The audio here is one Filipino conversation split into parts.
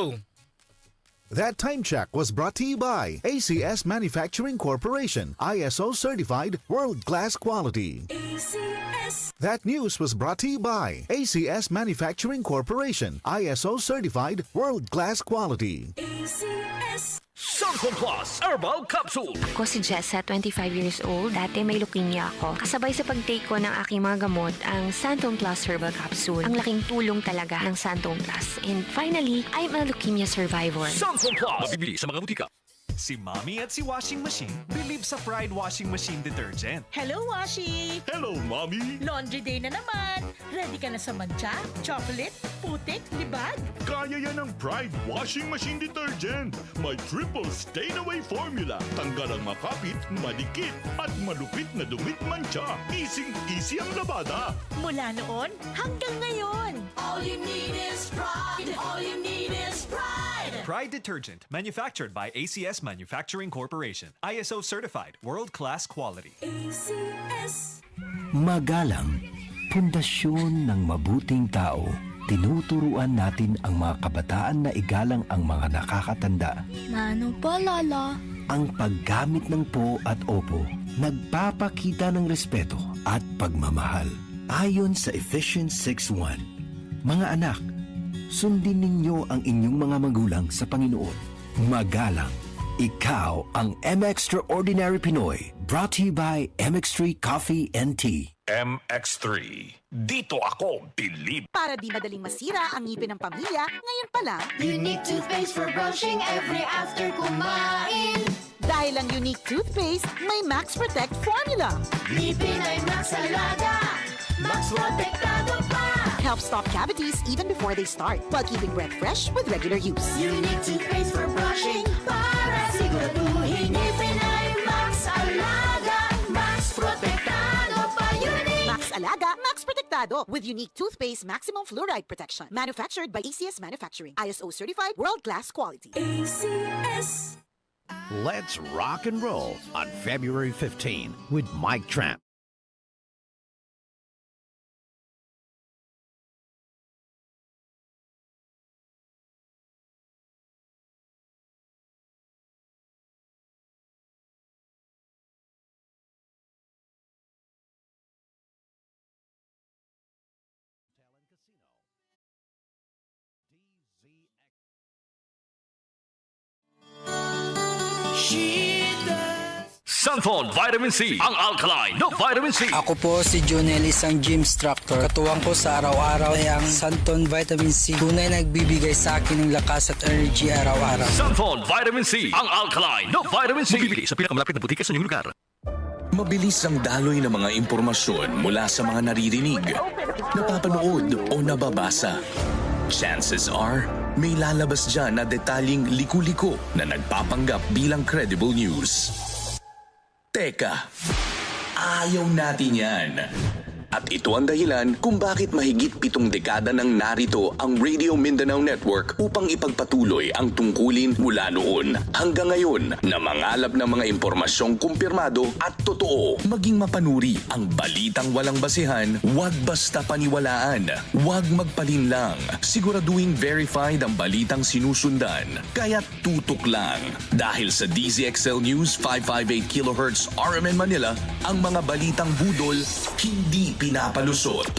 go! That time check was brought to you by ACS Manufacturing Corporation, ISO certified world-class quality. ACS. That news was brought to you by ACS Manufacturing Corporation, ISO certified world-class quality. ACS. Santon Plus Herbal Capsule. Ako si Jessa, 25 years old. Dati may leukemia ako. Kasabay sa pag-take ko ng aking mga gamot, ang Santon Plus Herbal Capsule. Ang laking tulong talaga ng Santon Plus. And finally, I'm a leukemia survivor. Santon Plus. Mabibili sa mga butika. Si Mommy at si Washing Machine believe sa Pride Washing Machine Detergent. Hello, Washi! Hello, Mommy. Laundry day na naman. Ready ka na sa mancha, chocolate, putik, libag? Kaya yan ang Pride Washing Machine Detergent. May triple stain-away formula. Tanggal ang makapit, madikit, at malupit na dumit mancha. Easy ang labada. Mula noon hanggang ngayon. All you need is pride. All you need is pride. Pride Detergent, manufactured by ACS Manufacturing Corporation. ISO certified, world-class quality. ACS. Magalang, pundasyon ng mabuting tao. Tinuturuan natin ang mga kabataan na igalang ang mga nakakatanda. Mano pa, Lala? Ang paggamit ng po at opo, nagpapakita ng respeto at pagmamahal. Ayon sa Ephesians 6:1, mga anak, sundin ninyo ang inyong mga magulang sa Panginoon. Magalang, ikaw ang M-Extraordinary Pinoy. Brought to you by MX3 Coffee and Tea. MX3. Dito ako, believe. Para di madaling masira ang ngipin ng pamilya, ngayon pa lang, Unique toothpaste for brushing every after kumain. dahil ang unique toothpaste, may Max Protect formula. Ngipin ay Max Alaga. Max Protektado pa. Helps stop cavities even before they start, while keeping breath fresh with regular use. Unique toothpaste for brushing para siguraduhin ngipin ay Max Alaga. Max Protektado pa. Unique. Max Alaga, Max Protectado with unique toothpaste maximum fluoride protection. Manufactured by ACS Manufacturing, ISO certified world-class quality. ACS. Let's rock and roll on February 15 with Mike Tramp. Santon Vitamin C. Ang alkaline no Vitamin C. Ako po si Junel, isang gym instructor. Katuwang ko sa araw-araw ay ang Santon Vitamin C. Tunay nagbibigay sa akin ng lakas at energy araw-araw. Santon Vitamin C. Ang alkaline no Vitamin C. Mabibili sa pinakamalapit na butika sa inyong lugar. Mabilis ang daloy ng mga impormasyon mula sa mga naririnig, napapanood o nababasa. Chances are, may lalabas dyan na detalyeng liku-liko na nagpapanggap bilang credible news. Teka, ayaw natin yan. At ito ang dahilan kung bakit mahigit 7 dekada nang narito ang Radio Mindanao Network upang ipagpatuloy ang tungkulin mula noon hanggang ngayon na mangalap ng mga impormasyong kumpirmado at totoo. Maging mapanuri ang balitang walang basehan, huwag basta paniwalaan, huwag magpalinlang. Siguraduhin verified ang balitang sinusundan, kaya tutok lang. Dahil sa DZXL News 558 kHz RMN Manila, ang mga balitang budol hindi pinapalusot.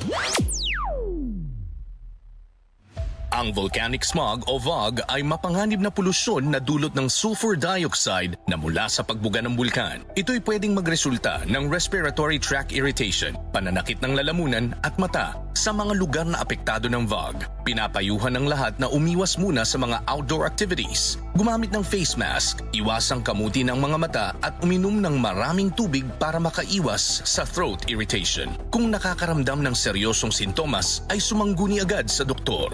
Ang volcanic smog o VOG ay mapanganib na polusyon na dulot ng sulfur dioxide na mula sa pagbuga ng bulkan. Ito'y pwedeng magresulta ng respiratory tract irritation, pananakit ng lalamunan at mata sa mga lugar na apektado ng VOG. Pinapayuhan ng lahat na umiwas muna sa mga outdoor activities, gumamit ng face mask, iwasang kamuti ng mga mata at uminom ng maraming tubig para makaiwas sa throat irritation. Kung nakakaramdam ng seryosong sintomas ay sumangguni agad sa doktor.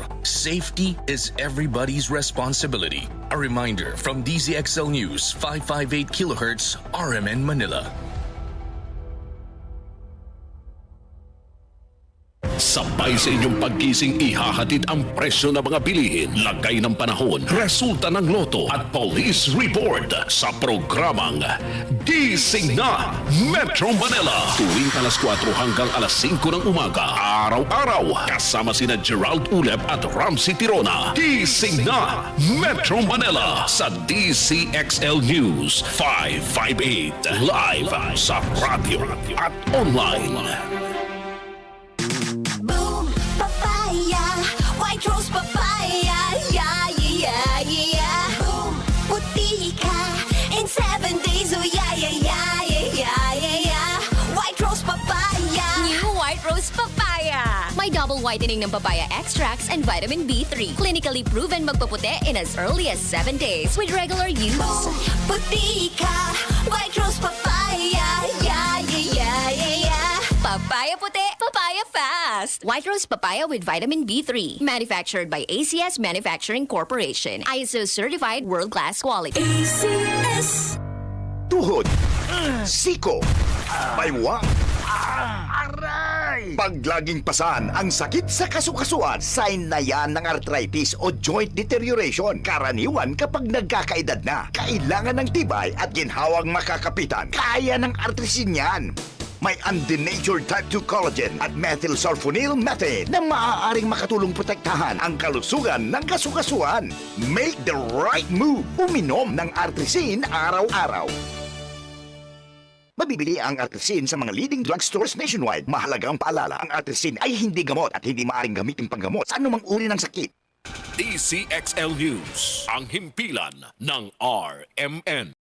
Safety is everybody's responsibility. A reminder from DZXL News 558 kHz RMN Manila. Sabay Kasabay sa inyong paggising, ihahatid ang presyo ng mga bilihin, lagay ng panahon, resulta ng loto at police report sa programang Gising na Metro Manila. Tuwing alas 4 hanggang alas 5 ng umaga, araw-araw, kasama sina Gerald Ulep at Ramsey Tirona. Gising na Metro Manila sa DCXL News 558. Live sa radio at online. Boom, papaya, white rose papaya, yeah, yeah, yeah. Boom, puti ka in 7 days, oh yeah, yeah, yeah, yeah, yeah, yeah. White rose papaya. New White Rose Papaya. May double whitening ng papaya extracts and vitamin B3. Clinically proven magpaputi in as early as 7 days with regular use. Boom, puti ka, white rose papaya, yeah, yeah, yeah, yeah, yeah. Papaya puti, papaya fast. White Rose Papaya with vitamin B3. Manufactured by ACS Manufacturing Corporation. ISO certified world-class quality. ACS. Tuhod, siko, baywang, aray! Pag laging pasan ang sakit sa kasukasuan, sign na yan ng arthritis o joint deterioration. Karaniwan kapag nagkakaedad na, kailangan ng tibay at ginhawang makakapitan. Kaya ng artrisin yan. May undenatured type 2 collagen at methylsulfonyl methane na maaaring makatulong protektahan ang kalusugan ng kasukasuan. Make the right move. Uminom ng artrisin araw-araw. Mabibili ang artrisin sa mga leading drugstores nationwide. Mahalagang paalala, ang artrisin ay hindi gamot at hindi maaaring gamitin panggamot sa anumang uri ng sakit. DCXL News, ang himpilan ng RMN.